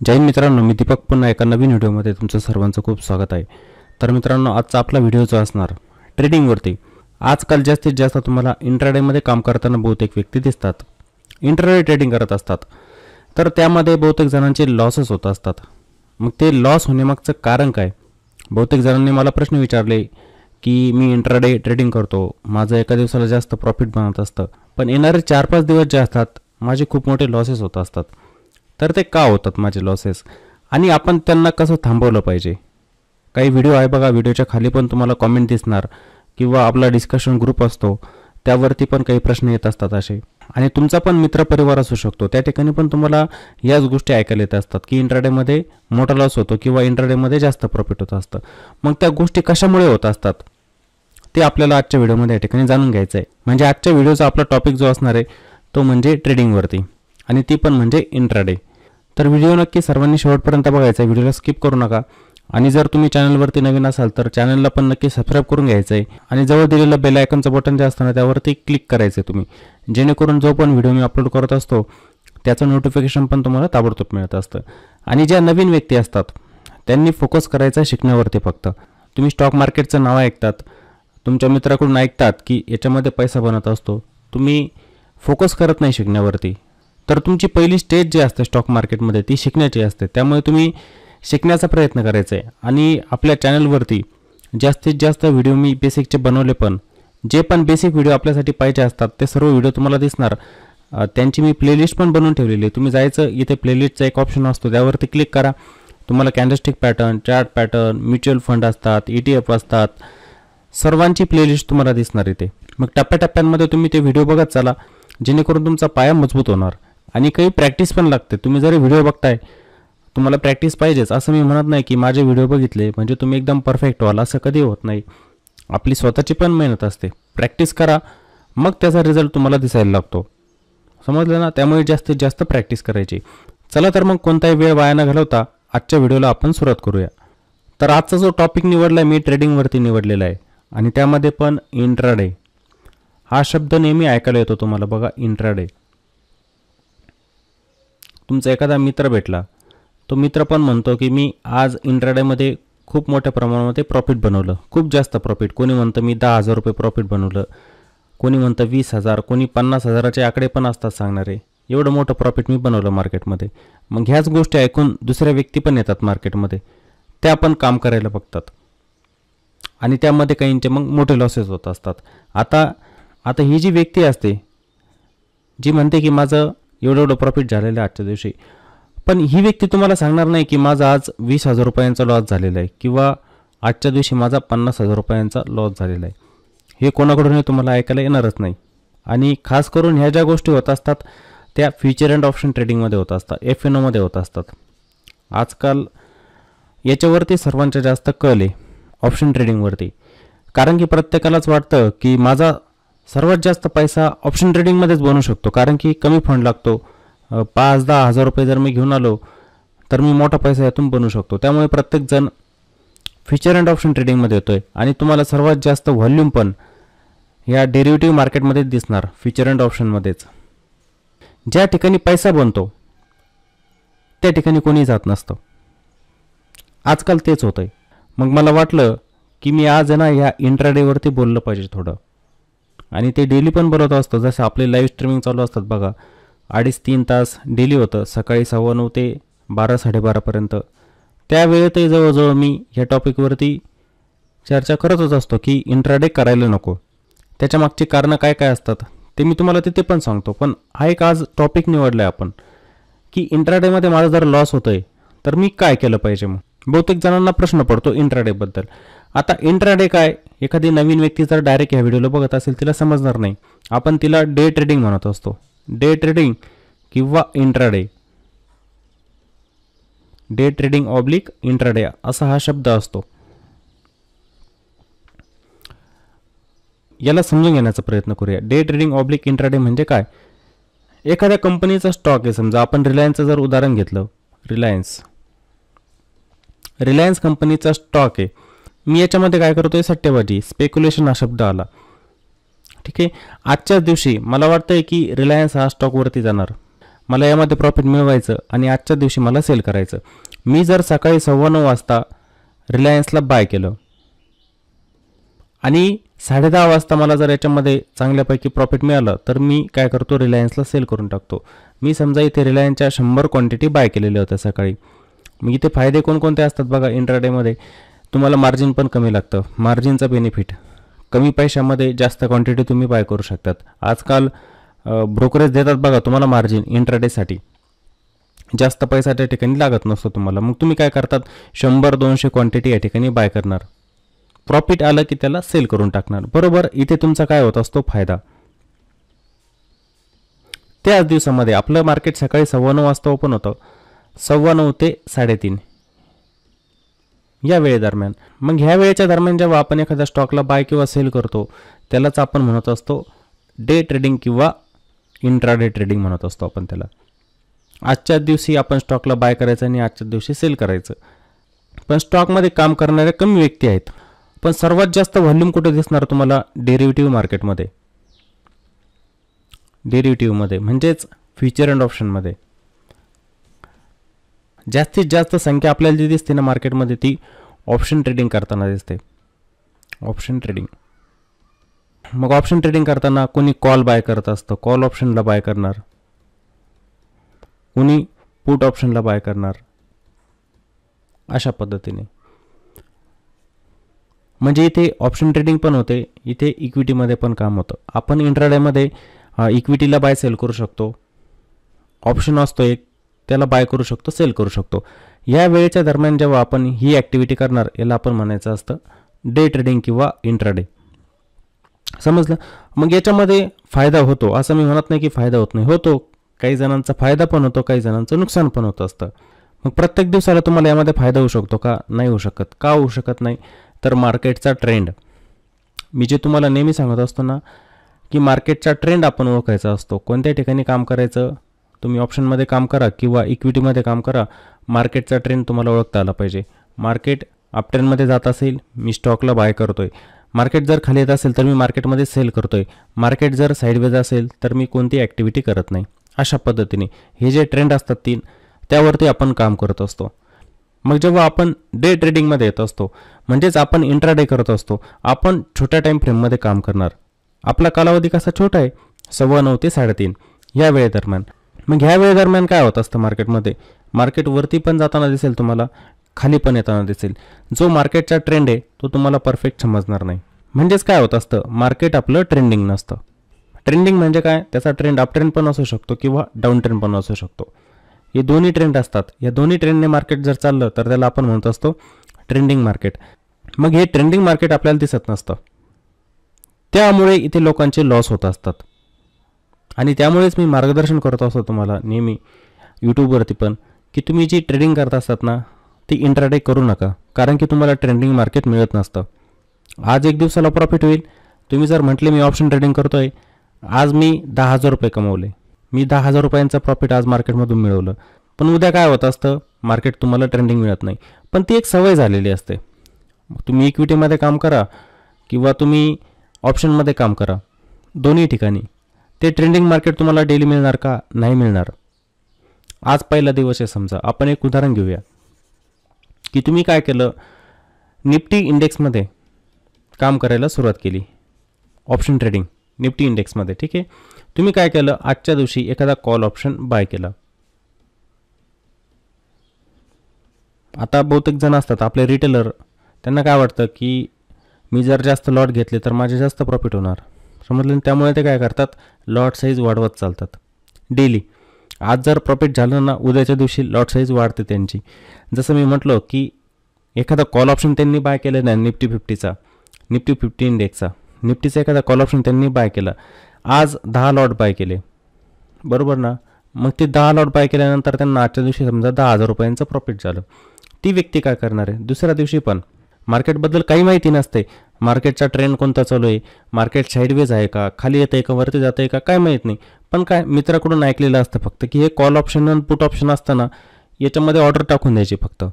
जय हिंद मित्रांनो, मी दीपक पुन्हा एका नवीन व्हिडिओमध्ये तुमचं सर्वांचं खूप स्वागत आहे। तर मित्रांनो, आजचा आपला व्हिडिओ जो असणार ट्रेडिंगवरती। आजकाल जास्तीत जास्त तुम्हाला इंट्राडेमध्ये काम करताना बहुतेक व्यक्ती दिसतात, इंट्राडे ट्रेडिंग करत असतात। तर त्यामध्ये बहुतेक जणांचे लॉसेस होत असतात। मग ते लॉस होण्यामागचं कारण काय? बहुतेक जणांनी मला प्रश्न विचारले की मी इंट्राडे ट्रेडिंग करतो, माझं एका दिवसाला जास्त प्रॉफिट बनत असतं, पण येणारे 4-5 दिवस जे असतात माझे खूप मोठे लॉसेस होत असतात। तर ते का होतात माझे लॉसेस, आणि आपण त्यांना कसं थांबवलं पाहिजे? काही व्हिडिओ आहे बघा, व्हिडिओच्या खाली पण तुम्हाला कमेंट दिसणार किंवा आपला डिस्कशन ग्रुप असतो त्यावरती पण काही प्रश्न येत असतात असे, आणि तुमचा पण मित्रपरिवार असू शकतो, त्या ठिकाणी पण तुम्हाला याच गोष्टी ऐकायला येत असतात की इंट्राडेमध्ये मोठा लॉस होतो किंवा इंट्राडेमध्ये जास्त प्रॉफिट होत असतं। मग त्या गोष्टी कशामुळे होत असतात ते आपल्याला आजच्या व्हिडिओमध्ये या ठिकाणी जाणून घ्यायचं आहे। म्हणजे आजच्या व्हिडिओचा आपला टॉपिक जो असणार आहे तो म्हणजे ट्रेडिंगवरती, आणि ती पण म्हणजे इंट्राडे। तर व्हिडिओ नक्की सर्वांनी शेवटपर्यंत बघायचा आहे, व्हिडिओला स्किप करू नका। आणि जर तुम्ही चॅनलवरती नवीन असाल तर चॅनलला पण नक्की सबस्क्राईब करून घ्यायचं आहे, आणि जवळ दिलेलं बेल आयकॉनचं बटन जे असतं ना त्यावरती क्लिक करायचं आहे तुम्ही, जेणेकरून जो पण व्हिडिओ मी अपलोड करत असतो त्याचं नोटिफिकेशन पण तुम्हाला ताबडतोब मिळत असतं। आणि ज्या नवीन व्यक्ती असतात त्यांनी फोकस करायचा शिकण्यावरती फक्त। तुम्ही स्टॉक मार्केटचं नाव ऐकतात, तुमच्या मित्राकडून ऐकतात की याच्यामध्ये पैसा बनत असतो, तुम्ही फोकस करत नाही शिकण्यावरती। तर तुमची पहिली स्टेज जी असते स्टॉक मार्केटमध्ये ती शिकण्याची असते, त्यामुळे तुम्ही शिकण्याचा प्रयत्न करायचा आहे। आणि आपल्या चॅनलवरती जास्तीत जास्त व्हिडिओ मी बेसिकचे बनवले, पण जे पण बेसिक व्हिडिओ आपल्यासाठी पाहिजे असतात ते सर्व व्हिडिओ तुम्हाला दिसणार। त्यांची मी प्लेलिस्ट पण बनवून ठेवलेली आहे, तुम्ही जायचं इथे प्लेलिस्टचा एक ऑप्शन असतो त्यावरती क्लिक करा, तुम्हाला candlestick pattern, chart pattern, mutual fund असतात, ETF असतात, सर्वांची प्लेलिस्ट तुम्हाला दिसणार इथे। मग टप्प्याटप्प्यांमध्ये तुम्ही ते व्हिडिओ बघत चला, जेणेकरून तुमचा पाया मजबूत होणार। आणि काही प्रॅक्टिस पण लागते, तुम्ही जरी व्हिडिओ बघताय तुम्हाला प्रॅक्टिस पाहिजेच, असं मी म्हणत नाही की माझे व्हिडिओ बघितले म्हणजे तुम्ही एकदम परफेक्ट व्हाल, असं कधी होत नाही। आपली स्वतःची पण मेहनत असते, प्रॅक्टिस करा मग त्याचा रिझल्ट तुम्हाला दिसायला लागतो, समजलं ना? त्यामुळे जास्तीत जास्त प्रॅक्टिस करायची। चला तर मग कोणताही वेळ वाया न घालवता आजच्या व्हिडिओला आपण सुरुवात करूया। तर आजचा जो टॉपिक निवडला आहे मी ट्रेडिंगवरती निवडलेला आहे, आणि त्यामध्ये पण इंट्राडे हा शब्द नेहमी ऐकायला येतो तुम्हाला बघा, इंट्राडे। तुमचा एखादा मित्र भेटला, तो मित्र पण म्हणतो की मी आज इंट्राडेमध्ये खूप मोठ्या प्रमाणामध्ये प्रॉफिट बनवलं, खूप जास्त प्रॉफिट। कोणी म्हणतं मी 10,000 रुपये प्रॉफिट बनवलं, कोणी म्हणतं 20,000, कोणी 50,000चे आकडे पण असतात सांगणारे, एवढं मोठं प्रॉफिट मी बनवलं मार्केटमध्ये। मग ह्याच गोष्टी ऐकून दुसऱ्या व्यक्ती पण येतात मार्केटमध्ये, त्या पण काम करायला बघतात, आणि त्यामध्ये काहींचे मग मोठे लॉसेस होत असतात। आता ही जी व्यक्ती असते जी म्हणते की माझं एवढं प्रॉफिट झालेलं आहे आजच्या दिवशी, पण ही व्यक्ती तुम्हाला सांगणार नाही की माझा आज 20,000 रुपयांचा लॉस झालेला आहे किंवा आजच्या दिवशी माझा 50,000 रुपयांचा लॉस झालेला आहे। हे कोणाकडूनही तुम्हाला ऐकायला येणारच नाही। आणि खास करून ह्या ज्या गोष्टी होत असतात त्या फ्युचर अँड ऑप्शन ट्रेडिंगमध्ये होत असतात, FNOमध्ये होत असतात। आजकाल याच्यावरती सर्वांच्या जास्त कल आहे, ऑप्शन ट्रेडिंगवरती, कारण की प्रत्येकालाच वाटतं की माझा सर्वात जास्त पैसा ऑप्शन ट्रेडिंगमध्येच बनू शकतो, कारण की कमी फंड लागतो। 5-10 हजार रुपये जर मी घेऊन आलो तर मी मोठा पैसा यातून बनवू शकतो। त्यामुळे प्रत्येकजण फ्युचर अँड ऑप्शन ट्रेडिंगमध्ये येतोय, आणि तुम्हाला सर्वात जास्त व्हॉल्यूम पण या डेरिव्हेटिव्ह मार्केटमध्येच दिसणार, फ्युचर अँड ऑप्शनमध्येच। ज्या ठिकाणी पैसा बनतो त्या ठिकाणी कोणी जात नसतं, आजकाल तेच होतंय। मग मला वाटलं की मी आज आहे ना या इंट्राडेवरती बोललं पाहिजे थोडं, आणि ते डेली पण बोलत असतं। जसं आपले लाईव्ह स्ट्रीमिंग चालू असतात बघा, 2.5-3 तास डेली होतं, सकाळी 9:15 ते 12-12:30पर्यंत। त्या वेळेतही जवळजवळ मी या टॉपिकवरती चर्चा करतच असतो की इंट्राडे करायला नको, त्याच्या मागची कारणं काय काय असतात ते मी तुम्हाला तिथे पण सांगतो। पण हा एक आज टॉपिक निवडला आहे आपण की इंट्राडेमध्ये माझा जर लॉस होतोय तर मी काय केलं पाहिजे। मग बहुतेक जणांना प्रश्न पडतो इंट्राडेबद्दल। आता इंट्राडे काय, एखादी नवीन व्यक्ती जर डायरेक्ट ह्या व्हिडिओला बघत असेल तिला समजणार नाही, आपण तिला डे ट्रेडिंग म्हणत असतो, डे ट्रेडिंग किंवा intraday, day trading oblique intraday असा हा शब्द असतो। याला समजून घेण्याचा प्रयत्न करूया। डे ट्रेडिंग ऑब्लिक इंट्राडे म्हणजे काय? एखाद्या कंपनीचा स्टॉक आहे, समजा आपण रिलायन्सचं जर उदाहरण घेतलं, रिलायन्स कंपनीचा स्टॉक आहे, मी याच्यामध्ये काय करतोय, सट्टेबाजी, स्पेक्युलेशन हा शब्द आला, ठीक आहे। आजच्याच दिवशी मला वाटतंय की रिलायन्स हा स्टॉकवरती जाणार, मला यामध्ये प्रॉफिट मिळवायचं आणि आजच्या दिवशी मला सेल करायचं. मी जर सकाळी 9:15 वाजता रिलायन्सला बाय केलं आणि 10:30 वाजता मला जर याच्यामध्ये चांगल्यापैकी प्रॉफिट मिळालं तर मी काय करतो, रिलायन्सला सेल करून टाकतो. मी समजा इथे रिलायन्सच्या 100 क्वांटिटी बाय केलेल्या होत्या सकाळी. मग इथे फायदे कोणकोणते असतात बघा. इंट्राडेमध्ये तुम्हाला मार्जिन पण कमी लागतं. मार्जिनचा बेनिफिट, कमी पैशामध्ये जास्त क्वांटिटी तुम्ही बाय करू शकतात. आजकाल ब्रोकरेज देतात बघा तुम्हाला मार्जिन इंट्राडेसाठी. जास्त पैसा त्या ठिकाणी लागत नसतो तुम्हाला. मग तुम्ही काय करतात, 100-200 क्वांटिटी या ठिकाणी बाय करणार. प्रॉफिट आलं की त्याला सेल करून टाकणार. बरोबर, इथे तुमचा काय होत असतो, फायदा. त्याच दिवसामध्ये आपलं मार्केट सकाळी 9:15 वाजता ओपन होतं, 9:15 ते 3:30 या वेळेदरम्यान. मग ह्या वेळेच्या दरम्यान जेव्हा आपण एखाद्या स्टॉकला बाय किंवा सेल करतो त्यालाच आपण म्हणत असतो डे ट्रेडिंग किंवा इंट्राडे ट्रेडिंग म्हणत असतो आपण त्याला. आजच्या दिवशी आपण स्टॉकला बाय करायचं आणि आजच्या दिवशी सेल करायचं. पण स्टॉकमध्ये काम करणारे कमी व्यक्ती आहेत. पण सर्वात जास्त व्हॉल्यूम कुठे दिसणार तुम्हाला, डेरिव्हेटिव्ह मार्केटमध्ये. डेरिव्हेटिव्हमध्ये म्हणजेच फ्युचर अँड ऑप्शनमध्ये जास्तीत जास्त संख्या आपल्याला जी दिसते ना मार्केटमध्ये ती ऑप्शन ट्रेडिंग करताना दिसते. Option trading. मग ऑप्शन ट्रेडिंग करताना कोणी कॉल बाय करत असतं, कॉल ऑप्शनला बाय करणार, कोणी पुट ऑप्शनला बाय करणार, अशा पद्धतीने. म्हणजे इथे ऑप्शन ट्रेडिंग पण होते, इथे इक्विटीमध्ये पण काम होतं. आपण इंट्राडेमध्ये इक्विटीला बाय सेल करू शकतो. ऑप्शन असतो एक, त्याला बाय करू शकतो, सेल करू शकतो. या वेळेच्या दरम्यान जेव्हा आपण ही ॲक्टिव्हिटी करणार याला आपण म्हणायचं असतं डे ट्रेडिंग किंवा इंट्राडे. समजलं. मग याच्यामध्ये फायदा होतो असं मी म्हणत नाही की फायदा होत नाही, होतो. काही जणांचा फायदा पण होतो, काही जणांचं नुकसान पण होत असतं. मग प्रत्येक दिवसाला तुम्हाला यामध्ये फायदा होऊ शकतो का, नाही होऊ शकत. का होऊ शकत नाही, तर मार्केटचा ट्रेंड. मी जे तुम्हाला नेहमी सांगत असतो ना की मार्केटचा ट्रेंड आपण ओळखायचा असतो. कोणत्या ठिकाणी काम करायचं, तुम्ही ऑप्शनमध्ये काम करा किंवा इक्विटीमध्ये काम करा, मार्केटचा ट्रेंड तुम्हाला ओळखता आला पाहिजे. मार्केट अपट्रेंडमध्ये जात असेल, मी स्टॉकला बाय करतोय. मार्केट जर खाली येत असेल तर मी मार्केटमध्ये सेल करतोय. मार्केट जर साईडवेज असेल तर मी कोणती ॲक्टिव्हिटी करत नाही. अशा पद्धतीने हे जे ट्रेंड असतात तीन, त्यावरती आपण काम करत असतो. मग जेव्हा आपण डे ट्रेडिंगमध्ये येत असतो म्हणजेच आपण इंट्राडे करत असतो, आपण छोट्या टाईम फ्रेममध्ये काम करणार. आपला कालावधी कसा छोटा आहे, 9:15 ते 3:30 या वेळेदरम्यान. मग ह्या वेळेदरम्यान काय होत असतं मार्केटमध्ये, मार्केट वरती पण जाताना दिसेल तुम्हाला, खाली पण येताना दिसेल. जो मार्केटचा ट्रेंड आहे तो तुम्हाला परफेक्ट समजणार नाही. म्हणजेच काय होत असतं, मार्केट आपलं ट्रेंडिंग नसतं. ट्रेंडिंग म्हणजे काय, त्याचा ट्रेंड अप ट्रेंड पण असू शकतो किंवा डाऊन ट्रेंड पण असू शकतो. हे दोन्ही ट्रेंड असतात. या दोन्ही ट्रेंडने मार्केट जर चाललं तर त्याला आपण म्हणत असतो ट्रेंडिंग मार्केट. मग हे ट्रेंडिंग मार्केट आपल्याला दिसत नसतं, त्यामुळे इथे लोकांचे लॉस होत असतात. आणि त्यामुळेच मी मार्गदर्शन करत असतो तुम्हाला नेहमी यूट्यूबवरती पण, की तुम्ही जी ट्रेडिंग करत असतात ना ती इंट्राडे करू नका. कारण की तुम्हाला ट्रेंडिंग मार्केट मिळत नसतं. आज एक दिवसाला प्रॉफिट होईल. तुम्ही जर म्हटले मी ऑप्शन ट्रेडिंग करतोय, आज मी 10,000 रुपये कमवले, मी 10,000 रुपयांचं प्रॉफिट आज मार्केटमधून मिळवलं. पण उद्या काय होत असतं, मार्केट तुम्हाला ट्रेंडिंग मिळत नाही. पण ती एक सवय झालेली असते. तुम्ही इक्विटीमध्ये काम करा किंवा तुम्ही ऑप्शनमध्ये काम करा, दोन्ही ठिकाणी ते ट्रेंडिंग मार्केट तुम्हाला डेली मिळणार का, नाही मिळणार. आज पहिला दिवस आहे समजा, आपण एक उदाहरण घेऊया की तुम्ही काय केलं, निफ्टी इंडेक्समध्ये काम करायला सुरुवात केली, ऑप्शन ट्रेडिंग निफ्टी इंडेक्समध्ये. ठीक आहे, तुम्ही काय केलं, आजच्या दिवशी एखादा कॉल ऑप्शन बाय केला. आता बहुतेक जण असतात आपले रिटेलर, त्यांना काय वाटतं की मी जर जास्त लॉट घेतले तर माझे जास्त प्रॉफिट होणार, समजलं. त्यामुळे ते काय करतात, लॉट साईज वाढवत चालतात डेली. आज जर प्रॉफिट झालं ना, उद्याच्या दिवशी लॉट साईज वाढते त्यांची. जसं मी म्हटलं की एखादा कॉल ऑप्शन त्यांनी बाय केलं नाही, निफ्टी 50चा, निफ्टी 50 इंडेक्सचा, निफ्टीचा एखादा कॉल ऑप्शन त्यांनी बाय केला, आज 10 लॉट बाय केले, बरोबर ना. मग ते 10 लॉट बाय केल्यानंतर त्यांना आजच्या दिवशी समजा 10,000 रुपयांचं प्रॉफिट झालं. ती व्यक्ती काय करणार आहे, दुसऱ्या दिवशी पण मार्केटबद्दल काही माहिती नसते, मार्केटचा ट्रेंड कोणता चालू आहे, मार्केट साईडवेज आहे का, खाली येतं आहे का, वरती जातं आहे का, काय माहीत नाही. पण काय मित्राकडून ऐकलेलं असतं फक्त की हे कॉल ऑप्शन आणि पुट ऑप्शन असताना याच्यामध्ये ऑर्डर टाकून द्यायची फक्त,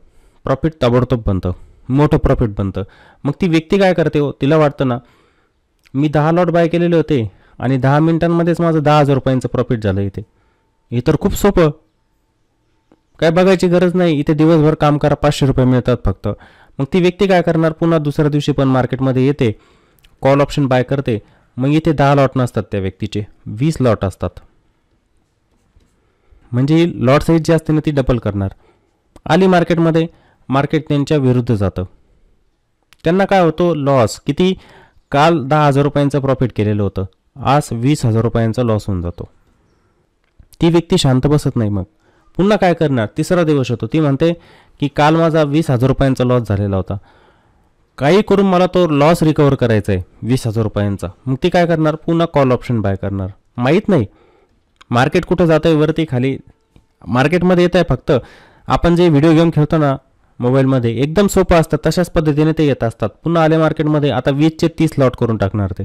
प्रॉफिट ताबडतोब बनतं, मोठं प्रॉफिट बनतं. मग ती व्यक्ती काय करते हो, तिला वाटतं ना मी 10 लॉट बाय केलेले होते आणि 10 मिनिटांमध्येच माझं 10,000 रुपयांचं प्रॉफिट झालं इथे. हे तर खूप सोपं, काय बघायची गरज नाही. इथे दिवसभर काम करा, 500 रुपये मिळतात फक्त. मग ती व्यक्ती काय करणार, पुन्हा दुसऱ्या दिवशी पण मार्केटमध्ये येते, कॉल ऑप्शन बाय करते. मग इथे 10 लॉट नसतात त्या व्यक्तीचे, 20 लॉट असतात. म्हणजे लॉट साईज जी असते ना ती डबल करणार. आली मार्केटमध्ये, मार्केट त्यांच्या विरुद्ध जातं. त्यांना काय होतो, लॉस. किती, काल 10,000 रुपयांचं प्रॉफिट केलेलं होतं, आज 20,000 रुपयांचा लॉस होऊन जातो. ती व्यक्ती शांत बसत नाही. मग पुन्हा काय करणार, तिसरा दिवस होतो, ती म्हणते की काल माझा 20,000 रुपयांचा लॉस झालेला होता, काही करून मला तो लॉस रिकवर करायचा आहे 20,000 रुपयांचा. मग ती काय करणार, पुन्हा कॉल ऑप्शन बाय करणार. माहीत नाही मार्केट कुठं जात आहे, वरती खाली मार्केटमध्ये येत आहे. फक्त आपण जे व्हिडिओ गेम खेळतो ना मोबाईलमध्ये, एकदम सोपं असतं, तशाच पद्धतीने ते येत असतात. पुन्हा आले मार्केटमध्ये, आता 20चे 30 लॉट करून टाकणार. ते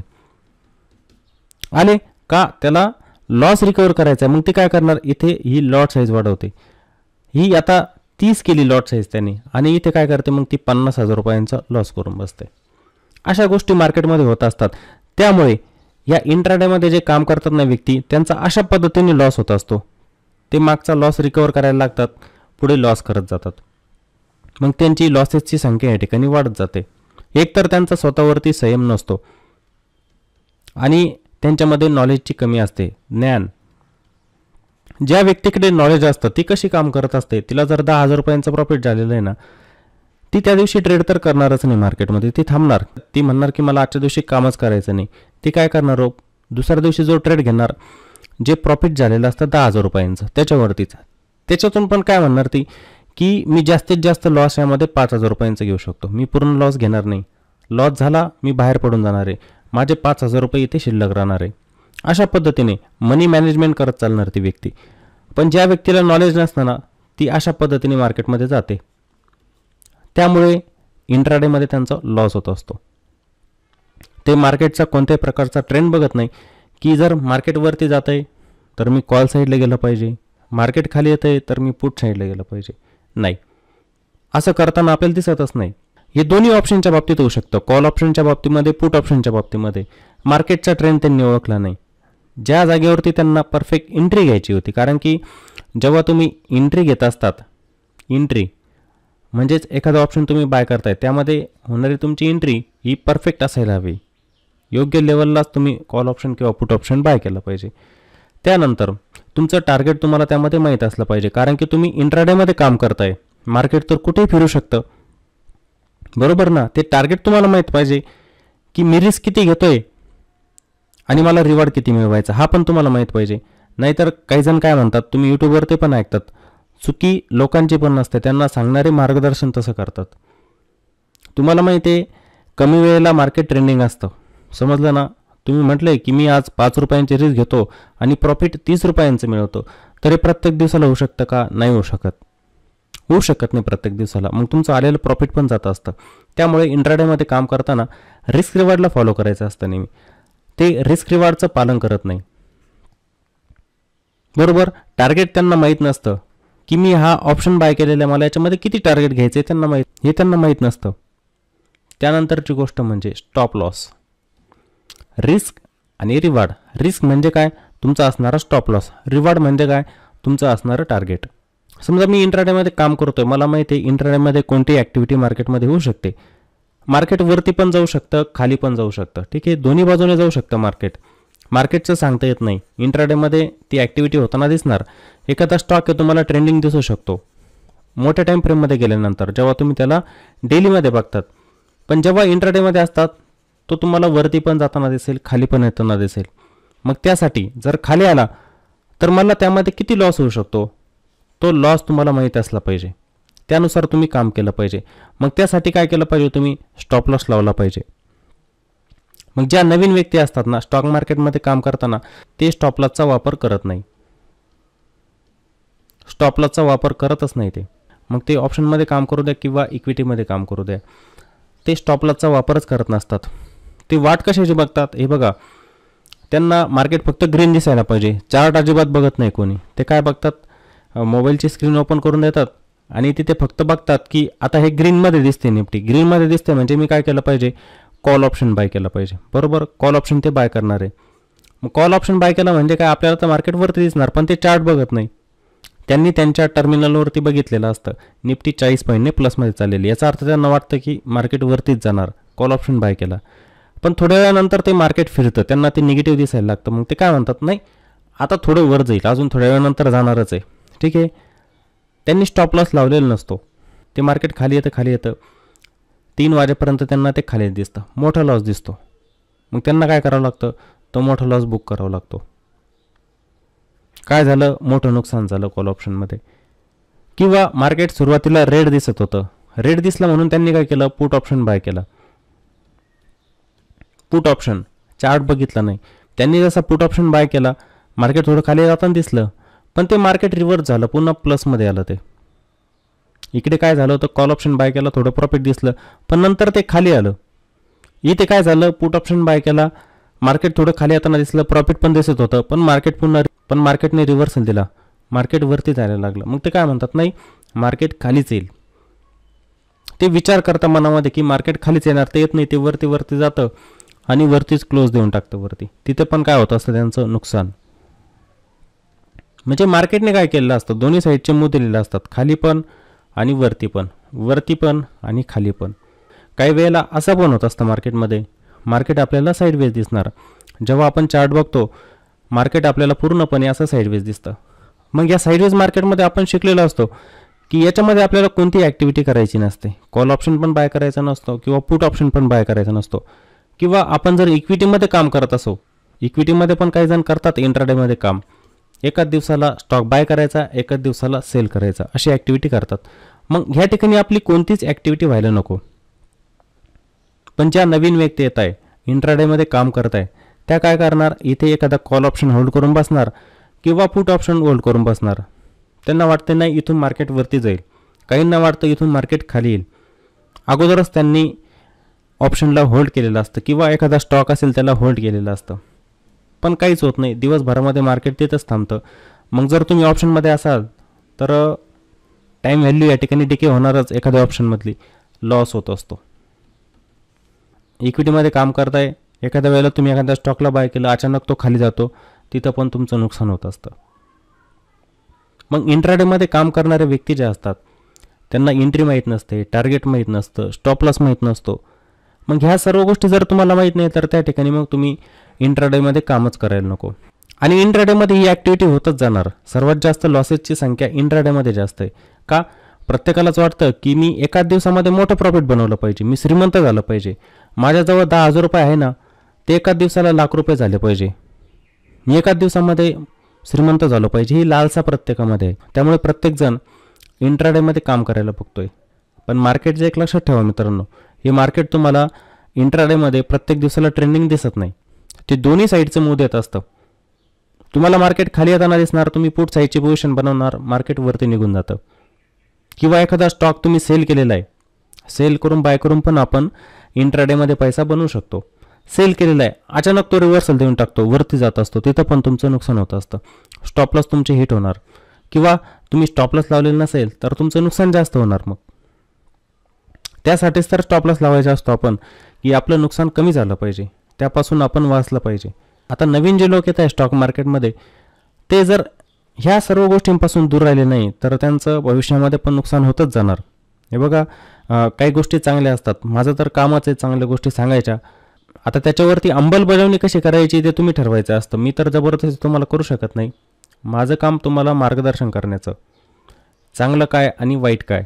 आले का, त्याला लॉस रिकवर करायचा आहे. मग ती काय करणार, इथे ही लॉट साईज वाढवते. ही आता 30 केली लॉट साईज त्यांनी, आणि इथे काय करते, मग ती 50,000 रुपयांचा लॉस करून बसते. अशा गोष्टी मार्केटमध्ये होत असतात. त्यामुळे या इंट्राडेमध्ये जे काम करतात ना व्यक्ती, त्यांचा अशा पद्धतीने लॉस होत असतो. ते मागचा लॉस रिकवर करायला लागतात, पुढे लॉस करत जातात. मग त्यांची लॉसेसची संख्या या ठिकाणी वाढत जाते. एकतर त्यांचा स्वतःवरती संयम नसतो, आणि त्यांच्यामध्ये नॉलेजची कमी असते, ज्ञान. ज्या व्यक्तीकडे नॉलेज असतं ती कशी काम करत असते, तिला जर 10,000 रुपयांचं प्रॉफिट झालेलं आहे ना, ती त्या दिवशी ट्रेड तर करणारच नाही मार्केटमध्ये, ती थांबणार. ती म्हणणार की मला आजच्या दिवशी कामच करायचं नाही. ती काय करणार, दुसऱ्या दिवशी जो ट्रेड घेणार, जे प्रॉफिट झालेलं असतं 10,000 रुपयांचं त्याच्यावरतीच, त्याच्यातून पण काय म्हणणार ती की मी जास्तीत जास्त लॉस यामध्ये 5,000 रुपयांचं घेऊ शकतो, मी पूर्ण लॉस घेणार नाही. लॉस झाला मी बाहेर पडून जाणार आहे, माझे 5,000 रुपये इथे शिल्लक राहणार आहे. अशा पद्धतीने मनी मॅनेजमेंट करत चालणार ती व्यक्ती. पण ज्या व्यक्तीला नॉलेज नसतं ना, ती अशा पद्धतीने मार्केटमध्ये जाते. त्यामुळे इंट्राडेमध्ये त्यांचा लॉस होत असतो. ते मार्केटचा कोणत्याही प्रकारचा ट्रेंड बघत नाही, की जर मार्केटवरती जात आहे तर मी कॉल साईडला गेलं पाहिजे, मार्केट खाली येत आहे तर मी पुट साईडला गेलं पाहिजे. नाही, असं करताना आपल्याला दिसतच नाही. हे दोन्ही ऑप्शनच्या बाबतीत होऊ शकतं, कॉल ऑप्शनच्या बाबतीमध्ये, पुट ऑप्शनच्या बाबतीमध्ये. मार्केटचा ट्रेंड त्यांनी ओळखला नाही. ज्या जागेवरती त्यांना परफेक्ट एंट्री घ्यायची होती, कारण की जेव्हा तुम्ही एंट्री घेत असतात, एंट्री म्हणजेच एखादा ऑप्शन तुम्ही बाय करताय, त्यामध्ये होणारी तुमची एंट्री ही परफेक्ट असायला हवी. योग्य लेवललाच तुम्ही कॉल ऑप्शन किंवा पुट ऑप्शन बाय केलं पाहिजे. त्यानंतर तुमचं टार्गेट तुम्हाला त्यामध्ये माहीत असलं पाहिजे, कारण की तुम्ही इंट्राडेमध्ये काम करताय, मार्केट तर कुठेही फिरू शकतं, बरोबर ना. ते टार्गेट तुम्हाला माहीत पाहिजे की मी रिस्क किती घेतोय आणि मला रिवॉर्ड किती मिळवायचा, हा पण तुम्हाला माहीत पाहिजे. नाहीतर काही जण काय म्हणतात, तुम्ही यूट्यूबवर ते पण ऐकतात, चुकी लोकांची पण नसते, त्यांना सांगणारे मार्गदर्शन तसं करतात. तुम्हाला माहिती आहे कमी वेळेला मार्केट ट्रेंडिंग असतं, समजलं ना. तुम्ही म्हटलंय की मी आज 5 रुपयांची रिस्क घेतो आणि प्रॉफिट 30 रुपयांचं मिळवतो, तरी प्रत्येक दिवसाला होऊ शकतं का, नाही होऊ शकत. होऊ शकत नाही प्रत्येक दिवसाला. मग तुमचं आलेलं प्रॉफिट पण जात असतं. त्यामुळे इंट्राडेमध्ये काम करताना रिस्क रिवॉर्डला फॉलो करायचं असतं नेहमी. ते रिस्क रिवॉर्डचं पालन करत नाही, बरोबर. टार्गेट त्यांना माहीत नसतं की मी हा ऑप्शन बाय केलेला आहे, मला याच्यामध्ये किती टार्गेट घ्यायचं आहे हे त्यांना माहीत नसतं. त्यानंतरची गोष्ट म्हणजे स्टॉप लॉस. रिस्क आणि रिवॉर्ड. रिस्क म्हणजे काय, तुमचा असणारा स्टॉप लॉस. रिवॉर्ड म्हणजे काय, तुमचं असणारं टार्गेट. समजा मी इंट्राडेमध्ये काम करतोय, मला माहिती आहे इंट्राडेमध्ये कोणती ॲक्टिव्हिटी मार्केटमध्ये होऊ शकते. मार्केट वरती पण जाऊ शकतं, खाली पण जाऊ शकतं, ठीक आहे, दोन्ही बाजूने जाऊ शकतं मार्केट. मार्केटचं सांगता येत नाही. इंट्राडेमध्ये ती ॲक्टिव्हिटी होताना दिसणार. एखादा स्टॉक आहे तुम्हाला ट्रेंडिंग दिसू शकतो मोठ्या टाईम फ्रेममध्ये गेल्यानंतर, जेव्हा तुम्ही त्याला डेलीमध्ये बघतात. पण जेव्हा इंट्राडेमध्ये असतात तो तुम्हाला वरती पण जाताना दिसेल, खाली पण येताना दिसेल. मग त्यासाठी जर खाली आला तर मला त्यामध्ये किती लॉस होऊ शकतो, तो लॉस तुम्हाला माहीत असला पाहिजे. त्यानुसार तुम्ही काम केलं पाहिजे. मग त्यासाठी काय केलं पाहिजे, तुम्ही स्टॉप लॉस लावला पाहिजे. मग ज्या नवीन व्यक्ती असतात ना स्टॉक मार्केटमध्ये काम करताना, ते स्टॉप लॉसचा वापर करत नाही. स्टॉप लॉसचा वापर करतच नाही ते. मग ते ऑप्शनमध्ये काम करू द्या किंवा इक्विटीमध्ये काम करू द्या, ते स्टॉप लॉसचा वापरच करत नसतात. ते वाट कशाची बघतात, हे बघा, त्यांना मार्केट फक्त ग्रीन दिसायला पाहिजे, चार्ट अजिबात बघत नाही कोणी. ते काय बघतात, मोबाईलची स्क्रीन ओपन करून देतात आणि तिथे फक्त बघतात की आता हे ग्रीनमध्ये दिसते, निफ्टी ग्रीनमध्ये दिसते, म्हणजे मी काय केलं पाहिजे, कॉल ऑप्शन बाय केलं पाहिजे, बरोबर. कॉल ऑप्शन ते बाय करणार आहे. मग कॉल ऑप्शन बाय केला म्हणजे काय, आपल्याला तर मार्केट वरती दिसणार पण ते चार्ट बघत नाही. त्यांनी त्यांच्या टर्मिनलवरती बघितलेलं असतं निफ्टी 40 पॉईंटने प्लसमध्ये चाललेली, याचा अर्थ त्यांना वाटतं की मार्केट वरतीच जाणार, कॉल ऑप्शन बाय केला. पण थोड्या वेळानंतर ते मार्केट फिरतं, त्यांना ते निगेटिव्ह दिसायला लागतं. मग ते काय म्हणतात, नाही आता थोडं वर जाईल, अजून थोड्या वेळानंतर जाणारच आहे. ठीक आहे, त्यांनी स्टॉप लॉस लावलेला नसतो. ते मार्केट खाली येतं 3 वाजेपर्यंत त्यांना ते खाली दिसतं, मोठा लॉस दिसतो. मग त्यांना काय करावं लागतं, तो मोठा लॉस बुक करावा लागतो. काय झालं, मोठं नुकसान झालं कॉल ऑप्शनमध्ये. किंवा मार्केट सुरुवातीला रेड दिसत होतं, रेड दिसलं म्हणून त्यांनी काय केलं, पुट ऑप्शन बाय केला. पुट ऑप्शन चार्ट बघितला नाही, त्यांनी जसा पुट ऑप्शन बाय केला, मार्केट थोडं खाली जाताना दिसलं पण ते मार्केट रिव्हर्स झालं, पुन्हा प्लसमध्ये आलं. ते इकडे काय झालं होतं, कॉल ऑप्शन बाय केला, थोडं प्रॉफिट दिसलं पण नंतर ते खाली आलं. इथे काय झालं, पुट ऑप्शन बाय केला, मार्केट थोडं खाली येताना दिसलं, प्रॉफिट पण दिसत होतं पण मार्केटने रिव्हर्सल दिला, मार्केट वरती जायला लागलं. मग ते काय म्हणतात, नाही मार्केट खालीच येईल. ते विचार करता मनामध्ये की मार्केट खालीच येणार, ते येत नाही, ते वरती जातं आणि वरतीच क्लोज देऊन टाकतं वरती. तिथे पण काय होतं असतं त्यांचं नुकसान. म्हणजे मार्केटने काय केलेलं असतं, दोन्ही साईडचे मूव दिलेले असतात, खाली पण आणि वरती पण आणि खाली पण. काही वेळेला असं पण होत असतं मार्केटमध्ये, मार्केट आपल्याला साईडवेज दिसणार. जेव्हा आपण चार्ट बघतो मार्केट आपल्याला पूर्णपणे असं साईडवेज दिसतं. मग या साईडवेज मार्केटमध्ये आपण शिकलेलो असतो की याच्यामध्ये आपल्याला कोणती ॲक्टिव्हिटी करायची नसते, कॉल ऑप्शन पण बाय करायचा नसतो किंवा पुट ऑप्शन पण बाय करायचा नसतो. किंवा आपण जर इक्विटीमध्ये काम करत असो, इक्विटीमध्ये पण काही जण करतात इंट्राडेमध्ये काम, एकाच दिवसाला स्टॉक बाय करायचा, एकाच दिवसाला सेल करायचा, अशी ॲक्टिव्हिटी करतात. मग ह्या ठिकाणी आपली कोणतीच ॲक्टिव्हिटी व्हायला नको. पण ज्या नवीन व्यक्ती येत आहे, इंट्राडेमध्ये काम करत आहे, त्या काय करणार, इथे एखादा कॉल ऑप्शन होल्ड करून बसणार किंवा पुट ऑप्शन होल्ड करून बसणार. त्यांना वाटते नाही इथून मार्केट वरती जाईल, काहींना वाटतं इथून मार्केट खाली येईल. अगोदरच त्यांनी ऑप्शनला होल्ड केलेलं असतं किंवा एखादा स्टॉक असेल त्याला होल्ड केलेलं असतं, पण काहीच होत नाही, दिवसभरामध्ये मार्केट तिथंच थांबतं. मग जर तुम्ही ऑप्शनमध्ये असाल तर टाईम व्हॅल्यू या ठिकाणी डिके होणारच, एखाद्या ऑप्शनमधली लॉस होत असतो. इक्विटीमध्ये काम करताय, एखाद्या वेळेला तुम्ही एखाद्या स्टॉकला बाय केलं, अचानक तो खाली जातो, तिथं पण तुमचं नुकसान होत असतं. मग इंट्राडेमध्ये काम करणारे व्यक्ती जे असतात त्यांना एंट्री माहीत नसते, टार्गेट माहीत नसतं, स्टॉप लॉस माहीत नसतो. मग ह्या सर्व गोष्टी जर तुम्हाला माहीत नाही तर त्या ठिकाणी मग तुम्ही इंट्राडेमध्ये कामच करायला नको. आणि इंट्राडेमध्ये ही ॲक्टिव्हिटी होतच जाणार. सर्वात जास्त लॉसेसची संख्या इंट्राडेमध्ये जास्त आहे. का, प्रत्येकालाच वाटतं की मी एकाच दिवसामध्ये मोठं प्रॉफिट बनवलं पाहिजे, मी श्रीमंत झालं पाहिजे, माझ्याजवळ 10,000 रुपये आहे ना, ते एकाच दिवसाला लाख रुपये झाले पाहिजे, मी एकाच दिवसामध्ये श्रीमंत झालो पाहिजे, ही लालसा प्रत्येकामध्ये आहे. त्यामुळे प्रत्येकजण इंट्राडेमध्ये काम करायला बघतोय. पण मार्केटचं एक लक्षात ठेवा मित्रांनो, हे मार्केट तुम्हाला इंट्राडेमध्ये प्रत्येक दिवसाला ट्रेंडिंग दिसत नाही, ते दोन्ही साईडचं मूव देत असतं. तुम्हाला मार्केट खाली येताना दिसणार, तुम्ही पुट साईडची पोझिशन बनवणार, मार्केट वरती निघून जातं. किंवा एखादा स्टॉक तुम्ही सेल केलेला आहे, सेल करून बाय करून पण आपण इंट्राडेमध्ये पैसा बनवू शकतो. सेल केलेला आहे, अचानक तो रिव्हर्सल देऊन टाकतो, वरती जात असतो, तिथं पण तुमचं नुकसान होत असतं, स्टॉप लॉस तुमचे हिट होणार. किंवा तुम्ही स्टॉप लॉस लावलेला नसेल तर तुमचं नुकसान जास्त होणार. मग त्यासाठीच तर स्टॉप लॉस लावायचा असतो आपण, की आपलं नुकसान कमी झालं पाहिजे, त्यापासून आपण वाचलं पाहिजे. आता नवीन जे लोक येत आहे स्टॉक मार्केटमध्ये, ते जर ह्या सर्व गोष्टींपासून दूर राहिले नाही तर त्यांचं भविष्यामध्ये पण नुकसान होतच जाणार. हे बघा, काही गोष्टी चांगल्या असतात, माझं तर कामच आहे चांगल्या गोष्टी सांगायच्या. आता त्याच्यावरती अंमलबजावणी कशी करायची ते तुम्ही ठरवायचं असतं. मी तर जबरदस्ती तुम्हाला करू शकत नाही, माझं काम तुम्हाला मार्गदर्शन करण्याचं, चांगलं काय आणि वाईट काय.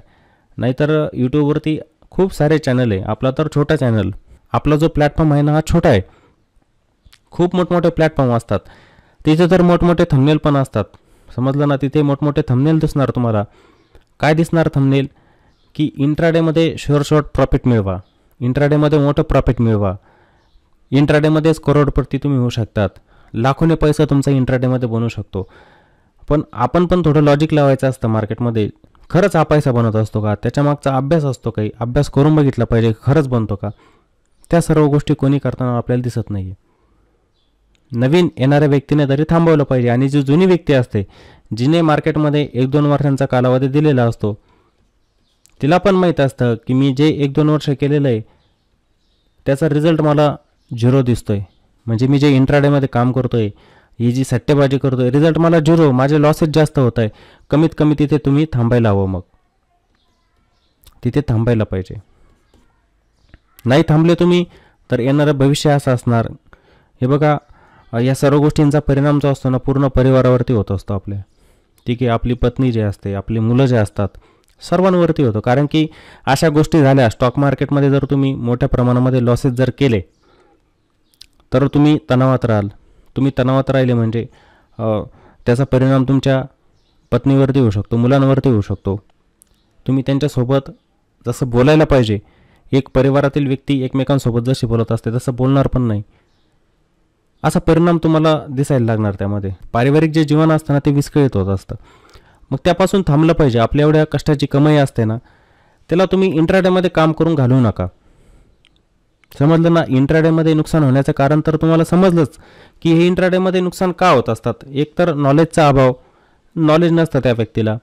नाहीतर यूट्यूबवरती खूप सारे चॅनल आहे, आपला तर छोटा चॅनल, आपला जो प्लॅटफॉर्म आहे ना हा छोटा आहे. खूप मोठमोठे प्लॅटफॉर्म असतात, तिथे तर मोठमोठे थंबनेल पण असतात, समजलं ना. तिथे मोठमोठे थंबनेल दिसणार तुम्हाला. काय दिसणार थंबनेल, की इंट्राडेमध्ये शॉर्ट प्रॉफिट मिळवा, इंट्राडेमध्ये मोठं प्रॉफिट मिळवा, इंट्राडेमध्येच करोडपती तुम्ही होऊ शकतात, लाखोने पैसा तुमचा इंट्राडेमध्ये बनवू शकतो. पण आपण पण थोडं लॉजिक लावायचं असतं मार्केटमध्ये. खरंच हा पैसा बनत असतो का, त्याच्यामागचा अभ्यास असतो, काही अभ्यास करून बघितला पाहिजे, खरंच बनतो का. त्या सर्व गोष्टी कोणी करताना आपल्याला दिसत नाही. नवीन येणाऱ्या व्यक्तीने तरी थांबवलं पाहिजे. आणि जी जुनी व्यक्ती असते, जिने मार्केटमध्ये 1-2 वर्षांचा कालावधी दिलेला असतो, तिला पण माहीत असतं की मी जे 1-2 वर्ष केलेलं आहे त्याचा रिझल्ट मला 0 दिसतोय, म्हणजे मी जे इंट्राडेमध्ये काम करतोय, ही जी सट्टेबाजी करतोय, रिझल्ट मला 0, माझे लॉसेस जास्त होत आहे, कमीत कमी तिथे तुम्ही थांबायला हवं. मग तिथे थांबायला पाहिजे. नाही थांबले तुम्ही तर येणारं भविष्य असं असणार. हे बघा, या सर्व गोष्टींचा परिणाम जो असतो ना, पूर्ण परिवारावरती होत असतो आपल्या. ठीक आहे, आपली पत्नी जे असते, आपली मुलं जे असतात, सर्वांवरती होतं. कारण की अशा गोष्टी झाल्या, स्टॉक मार्केटमध्ये जर तुम्ही मोठ्या प्रमाणामध्ये लॉसेस जर केले तर तुम्ही तणावात राहाल. तुम्ही तणावात राहिले म्हणजे त्याचा परिणाम तुमच्या पत्नीवरती होऊ शकतो, मुलांवरती होऊ शकतो. तुम्ही त्यांच्यासोबत जसं बोलायला पाहिजे, एक परिवारातील व्यक्ती एकमेकांसोबत जशी बोलत असते तसं बोलणार पण नाही. असा परिणाम तुम्हाला दिसायला लागणार. त्यामध्ये पारिवारिक जे जीवन असतं ना, ते विस्कळीत होत असतं. मग त्यापासून थांबलं पाहिजे. आपल्या एवढ्या कष्टाची कमाई असते ना, त्याला तुम्ही इंट्राडेमध्ये काम करून घालवू नका. समजलं ना? इंट्राडेमध्ये नुकसान होण्याचं कारण तर तुम्हाला समजलंच की हे इंट्राडेमध्ये नुकसान का होत असतात. एक तर नॉलेजचा अभाव, नॉलेज नसतं त्या व्यक्तीला.